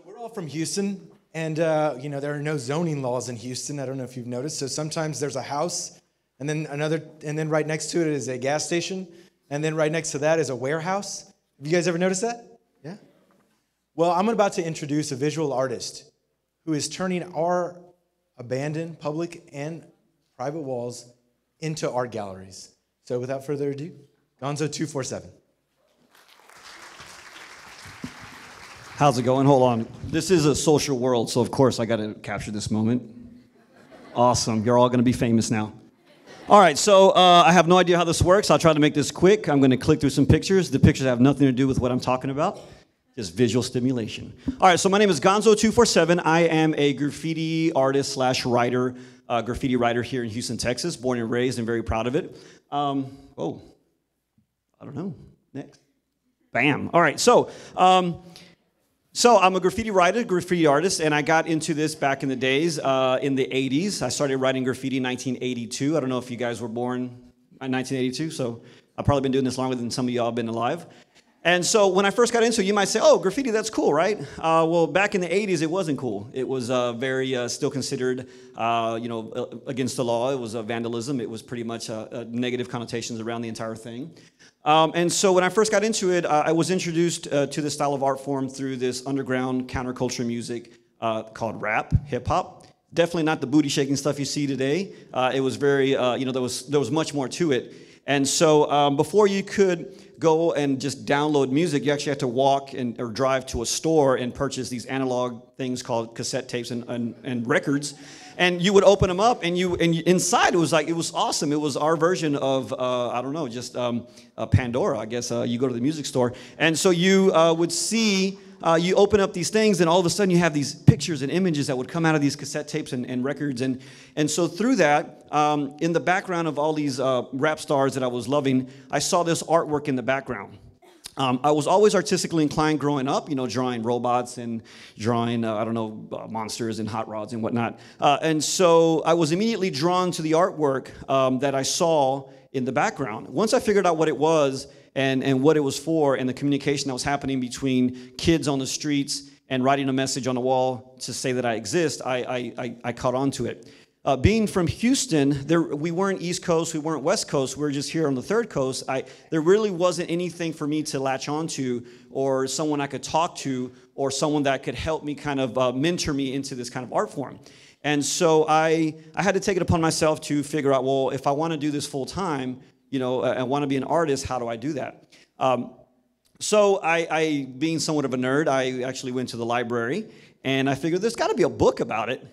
We're all from Houston, and there are no zoning laws in Houston. I don't know if you've noticed. So sometimes there's a house, and then right next to it is a gas station, and then right next to that is a warehouse. Have you guys ever noticed that? Yeah. Well, I'm about to introduce a visual artist who is turning our abandoned public and private walls into art galleries. So without further ado, GONZO247. How's it going? Hold on. This is a social world, so of course I got to capture this moment. Awesome. You're all going to be famous now. All right, so I have no idea how this works. I'll try to make this quick. I'm going to click through some pictures. The pictures have nothing to do with what I'm talking about. Just visual stimulation. All right, so my name is GONZO247. I am a graffiti artist / writer, graffiti writer here in Houston, Texas. Born and raised and very proud of it. I don't know. Next. Bam. All right, so I'm a graffiti writer, graffiti artist, and I got into this back in the days, in the 80s. I started writing graffiti in 1982. I don't know if you guys were born in 1982, so I've probably been doing this longer than some of y'all have been alive. And so when I first got into it, you might say, oh, graffiti, that's cool, right? Well, back in the 80s, it wasn't cool. It was very still considered, against the law. It was vandalism. It was pretty much negative connotations around the entire thing. And so when I first got into it, I was introduced to this style of art form through this underground counterculture music called rap, hip-hop. Definitely not the booty-shaking stuff you see today. It was very, there was much more to it. And so before you could go and just download music, you actually had to walk or drive to a store and purchase these analog things called cassette tapes and records. And you would open them up, and inside it was awesome. It was our version of Pandora, I guess. You go to the music store, and so you would see. You open up these things, and all of a sudden you have these pictures and images that would come out of these cassette tapes and records. And so through that, in the background of all these rap stars that I was loving, I saw this artwork in the background. I was always artistically inclined growing up, drawing robots and drawing, monsters and hot rods and whatnot. And so I was immediately drawn to the artwork that I saw in the background. Once I figured out what it was, and what it was for, and the communication that was happening between kids on the streets and writing a message on the wall to say that I exist, I caught on to it. Being from Houston, we weren't East Coast, we weren't West Coast, we were just here on the Third Coast. There really wasn't anything for me to latch onto, or someone I could talk to, or someone that could help me kind of mentor me into this kind of art form. And so I had to take it upon myself to figure out, well, if I want to do this full time, I want to be an artist, how do I do that? So I, being somewhat of a nerd, I actually went to the library, and I figured there's got to be a book about it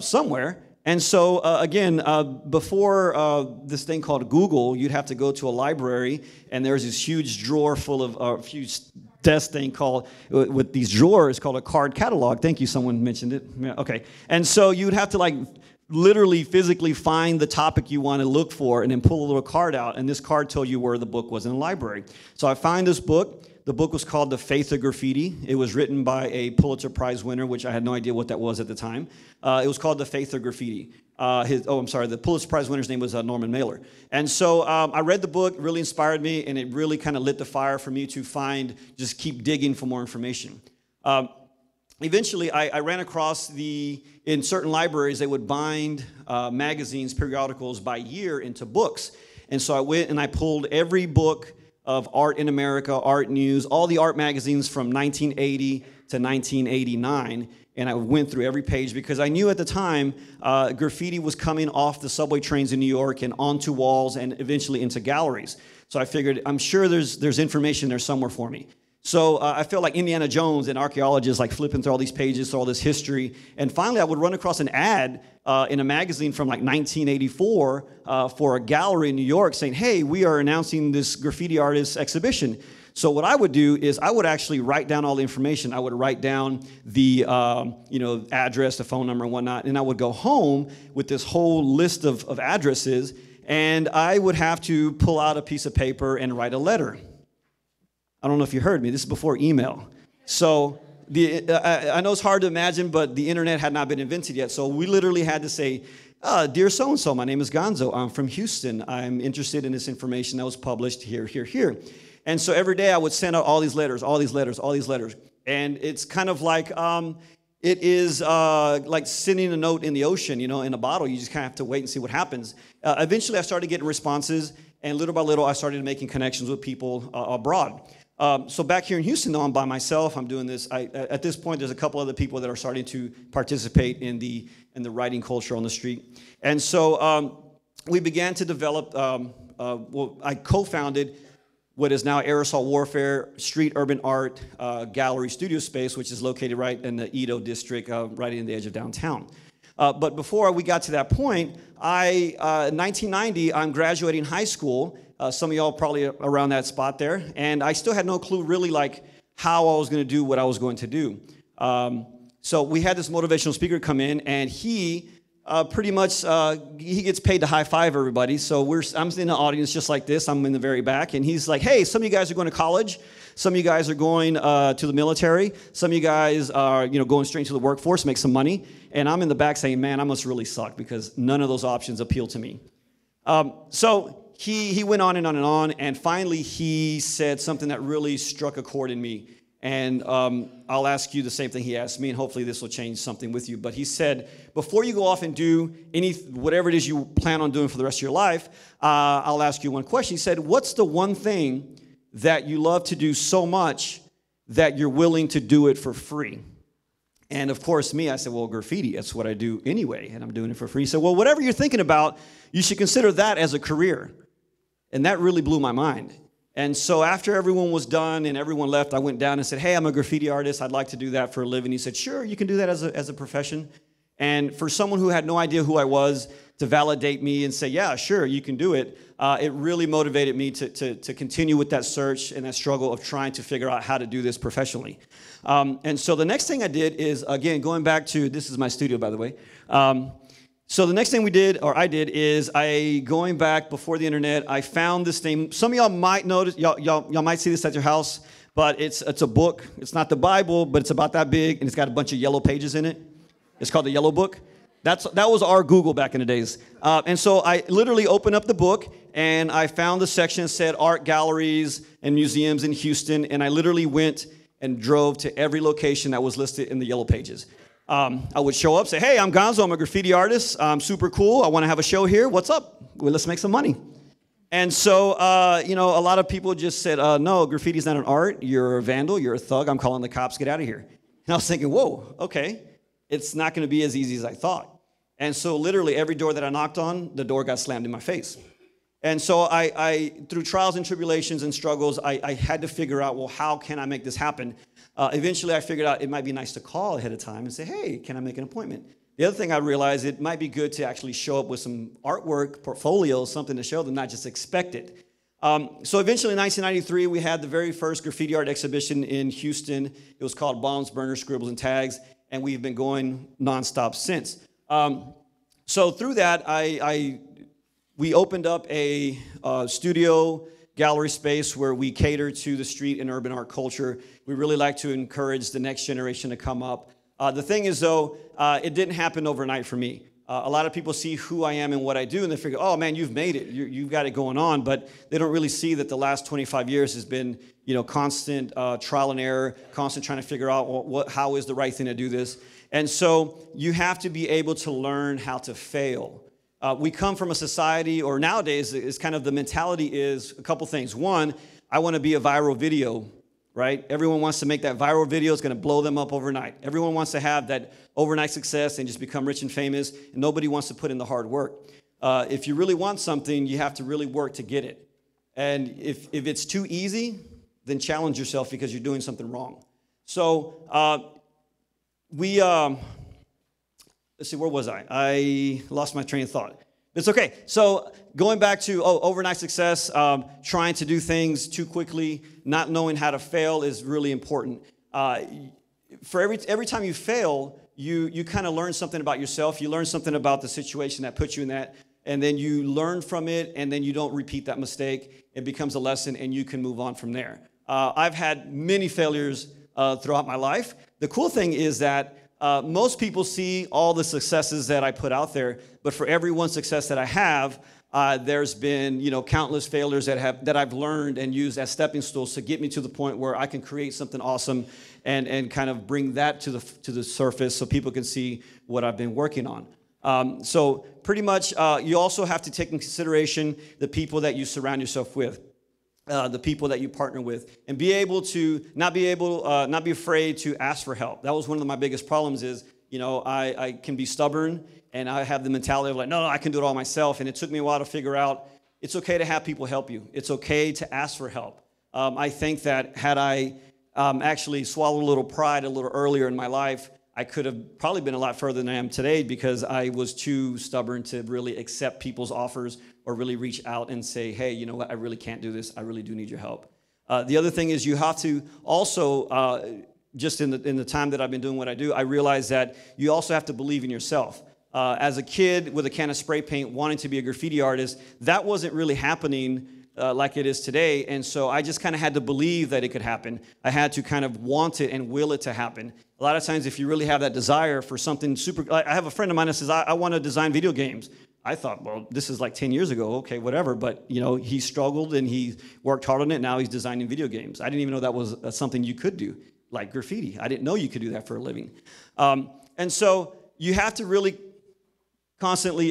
somewhere. And so, again, before this thing called Google, you'd have to go to a library, and there's this huge drawer full of, huge desk thing called, with these drawers, called a card catalog. Thank you, someone mentioned it. Yeah, okay. And so you'd have to, literally physically find the topic you want to look for and then pull a little card out, and this card told you where the book was in the library. So I find this book. The book was called The Faith of Graffiti. It was written by a Pulitzer Prize winner, which I had no idea what that was at the time. It was called The Faith of Graffiti. The Pulitzer Prize winner's name was Norman Mailer. And so I read the book, really inspired me, and it really kind of lit the fire for me to just keep digging for more information. Eventually, I ran across in certain libraries, they would bind magazines, periodicals by year into books. And so I went and I pulled every book of art in America, art news, all the art magazines from 1980 to 1989. And I went through every page because I knew at the time graffiti was coming off the subway trains in New York and onto walls and eventually into galleries. So I figured, I'm sure there's information there somewhere for me. So I felt like Indiana Jones and archaeologists flipping through all these pages, through all this history. And finally, I would run across an ad in a magazine from 1984 for a gallery in New York saying, hey, we are announcing this graffiti artist exhibition. So what I would do is I would actually write down all the information. I would write down the address, the phone number and whatnot. And I would go home with this whole list of addresses. And I would have to pull out a piece of paper and write a letter. I don't know if you heard me. This is before email. So I know it's hard to imagine, but the internet had not been invented yet. So we literally had to say, dear so-and-so, my name is Gonzo. I'm from Houston. I'm interested in this information that was published here. And so every day I would send out all these letters. And it's kind of like, it is like sending a note in the ocean, in a bottle. You just kind of have to wait and see what happens. Eventually, I started getting responses, and little by little, I started making connections with people abroad. So back here in Houston, though, I'm by myself. I'm doing this. At this point, there's a couple other people that are starting to participate in the writing culture on the street. And so we began to develop, I co-founded what is now Aerosol Warfare Street Urban Art Gallery Studio Space, which is located right in the Edo district, right in the edge of downtown. But before we got to that point, in 1990, I'm graduating high school. Some of y'all probably around that spot there. And I still had no clue really like how I was going to do what I was going to do. So we had this motivational speaker come in, and he pretty much, he gets paid to high five everybody. So I'm in the audience just like this. I'm in the very back. And he's like, hey, some of you guys are going to college. Some of you guys are going to the military. Some of you guys are going straight into the workforce, make some money. And I'm in the back saying, man, I must really suck because none of those options appeal to me. So he went on and on and on. And finally, he said something that really struck a chord in me. And I'll ask you the same thing he asked me, and hopefully this will change something with you. But he said, before you go off and do whatever it is you plan on doing for the rest of your life, I'll ask you one question. He said, what's the one thing that you love to do so much that you're willing to do it for free? And of course, I said, well, graffiti, that's what I do anyway, and I'm doing it for free. He said, well, whatever you're thinking about, you should consider that as a career. And that really blew my mind. And so after everyone was done and everyone left, I went down and said, hey, I'm a graffiti artist. I'd like to do that for a living. He said, sure, you can do that as a profession. And for someone who had no idea who I was to validate me and say, yeah, sure, you can do it, it really motivated me to continue with that search and that struggle of trying to figure out how to do this professionally. And so the next thing I did is, again, going back to, this is my studio, by the way. So the next thing I did is going back before the internet, I found this thing. Some of y'all might notice, y'all might see this at your house, but it's a book. It's not the Bible, but it's about that big, and it's got a bunch of yellow pages in it. It's called the Yellow Book. That was our Google back in the days. And so I literally opened up the book, and I found the section that said art galleries and museums in Houston, and I literally went and drove to every location that was listed in the yellow pages. I would show up, say, hey, I'm Gonzo, I'm a graffiti artist, I'm super cool, I want to have a show here, what's up? Well, let's make some money. And so, a lot of people just said, no, graffiti's not an art, you're a vandal, you're a thug, I'm calling the cops, get out of here. And I was thinking, whoa, okay, it's not going to be as easy as I thought. And so literally every door that I knocked on, the door got slammed in my face. And so I through trials and tribulations and struggles, I had to figure out, well, how can I make this happen? Eventually, I figured out it might be nice to call ahead of time and say, hey, can I make an appointment? The other thing I realized, it might be good to actually show up with some artwork, portfolio, something to show them, not just expect it. So eventually in 1993, we had the very first graffiti art exhibition in Houston. It was called Bombs, Burners, Scribbles, and Tags, and we've been going nonstop since. So through that, we opened up a studio gallery space where we cater to the street and urban art culture. We really like to encourage the next generation to come up. The thing is, though, it didn't happen overnight for me. A lot of people see who I am and what I do, and they figure, oh, man, you've made it. You've got it going on. But they don't really see that the last 25 years has been, constant trial and error, constant trying to figure out how is the right thing to do this. And so you have to be able to learn how to fail. We come from a society, or nowadays, is kind of the mentality is a couple things. One, I want to be a viral video, right? Everyone wants to make that viral video. It's going to blow them up overnight. Everyone wants to have that overnight success and just become rich and famous, and nobody wants to put in the hard work. If you really want something, you have to really work to get it. And if it's too easy, then challenge yourself because you're doing something wrong. So let's see, where was I? I lost my train of thought. It's okay. So going back to overnight success, trying to do things too quickly, not knowing how to fail is really important. For every time you fail, you kind of learn something about yourself. You learn something about the situation that put you in that, and then you learn from it, and then you don't repeat that mistake. It becomes a lesson, and you can move on from there. I've had many failures throughout my life. The cool thing is that most people see all the successes that I put out there, but for every one success that I have, There's been, countless failures that I've learned and used as stepping stools to get me to the point where I can create something awesome and kind of bring that to the surface so people can see what I've been working on. So pretty much, you also have to take in consideration the people that you surround yourself with. The people that you partner with, and be able to not be afraid to ask for help. That was one of my biggest problems is, I can be stubborn and I have the mentality of like, no, I can do it all myself. And it took me a while to figure out it's okay to have people help you. It's okay to ask for help. I think that had I actually swallowed a little pride a little earlier in my life, I could have probably been a lot further than I am today because I was too stubborn to really accept people's offers or really reach out and say, hey, you know what, I really can't do this. I really do need your help. The other thing is you have to also, just in the time that I've been doing what I do, I realize that you also have to believe in yourself. As a kid with a can of spray paint wanting to be a graffiti artist, that wasn't really happening like it is today. And so I just kind of had to believe that it could happen. I had to kind of want it and will it to happen. A lot of times if you really have that desire for something super, I have a friend of mine that says, I want to design video games. I thought, well, this is like 10 years ago. Okay, whatever. But, he struggled and he worked hard on it. Now he's designing video games. I didn't even know that was something you could do, like graffiti. I didn't know you could do that for a living. And so you have to really constantly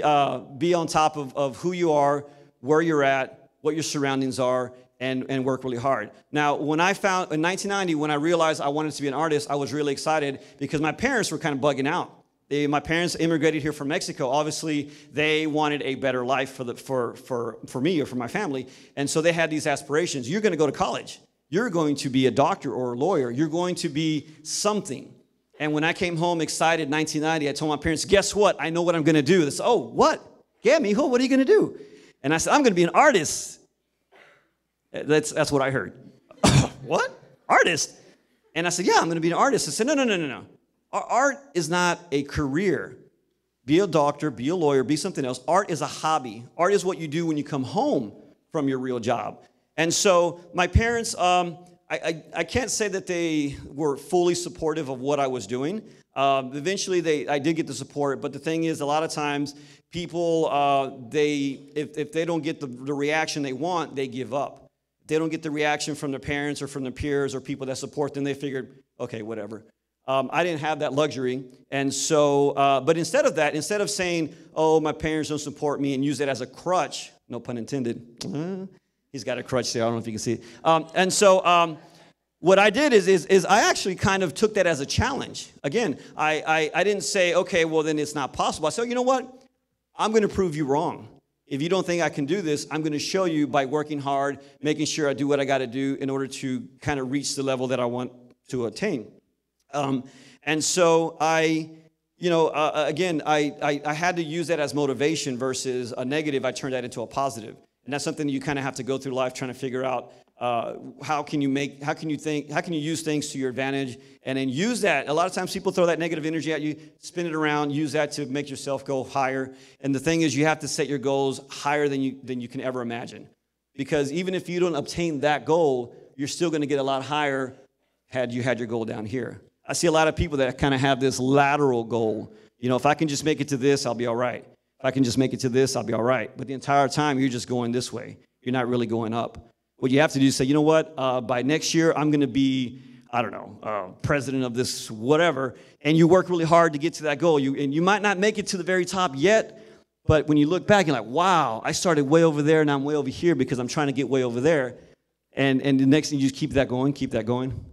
be on top of who you are, where you're at, what your surroundings are, and work really hard. Now, when I found, in 1990, when I realized I wanted to be an artist, I was really excited because my parents were kind of bugging out. My parents immigrated here from Mexico. Obviously, they wanted a better life for me or for my family. And so they had these aspirations. You're going to go to college. You're going to be a doctor or a lawyer. You're going to be something. And when I came home excited in 1990, I told my parents, guess what? I know what I'm going to do. They said, oh, what? Yeah, mijo, what are you going to do? And I said, I'm going to be an artist. That's what I heard. What? Artist? And I said, yeah, I'm going to be an artist. I said, no. Art is not a career. Be a doctor, be a lawyer, be something else. Art is a hobby. Art is what you do when you come home from your real job. And so my parents, I can't say that they were fully supportive of what I was doing. Eventually, I did get the support. But the thing is, a lot of times, people, if they don't get the reaction they want, they give up. If they don't get the reaction from their parents or from their peers or people that support them, they figured, okay, whatever. I didn't have that luxury. And so, but instead of saying, oh, my parents don't support me and use it as a crutch, no pun intended. He's got a crutch there. I don't know if you can see it. And so what I did is I actually kind of took that as a challenge. Again, I didn't say, okay, well, then it's not possible. I said, you know what? I'm going to prove you wrong. If you don't think I can do this, I'm going to show you by working hard, making sure I do what I got to do in order to kind of reach the level that I want to attain. And so again, I had to use that as motivation versus a negative. I turned that into a positive. And that's something you kind of have to go through life trying to figure out how can you use things to your advantage and then use that. A lot of times people throw that negative energy at you, spin it around, use that to make yourself go higher. And the thing is you have to set your goals higher than you can ever imagine. Because even if you don't obtain that goal, you're still going to get a lot higher had you had your goal down here. I see a lot of people that kind of have this lateral goal. If I can just make it to this, I'll be all right. If I can just make it to this, I'll be all right. But the entire time, you're just going this way. You're not really going up. What you have to do is say, you know what? By next year, I'm going to be, I don't know, president of this whatever. And you work really hard to get to that goal. And you might not make it to the very top yet. But when you look back, you're like, wow, I started way over there, and I'm way over here because I'm trying to get way over there. And the next thing, you just keep that going.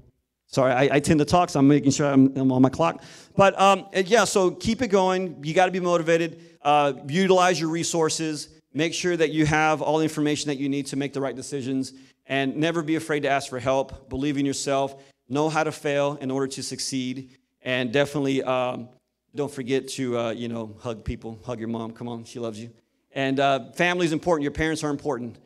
Sorry, I tend to talk, so I'm making sure I'm on my clock. But yeah, so keep it going. You got to be motivated. Utilize your resources. Make sure that you have all the information that you need to make the right decisions. And never be afraid to ask for help. Believe in yourself. Know how to fail in order to succeed. And definitely don't forget to, hug people. Hug your mom. Come on, she loves you. And family is important. Your parents are important.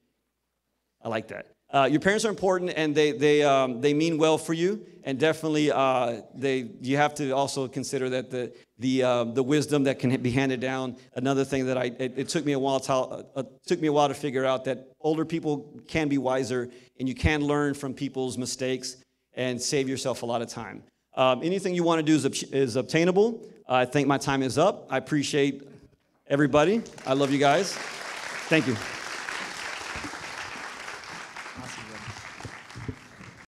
I like that. Your parents are important, and they mean well for you, and definitely you have to also consider that the wisdom that can be handed down. Another thing that it took me a while to figure out that older people can be wiser, and you can learn from people's mistakes and save yourself a lot of time. Anything you want to do is obtainable. I think my time is up. I appreciate everybody. I love you guys. Thank you.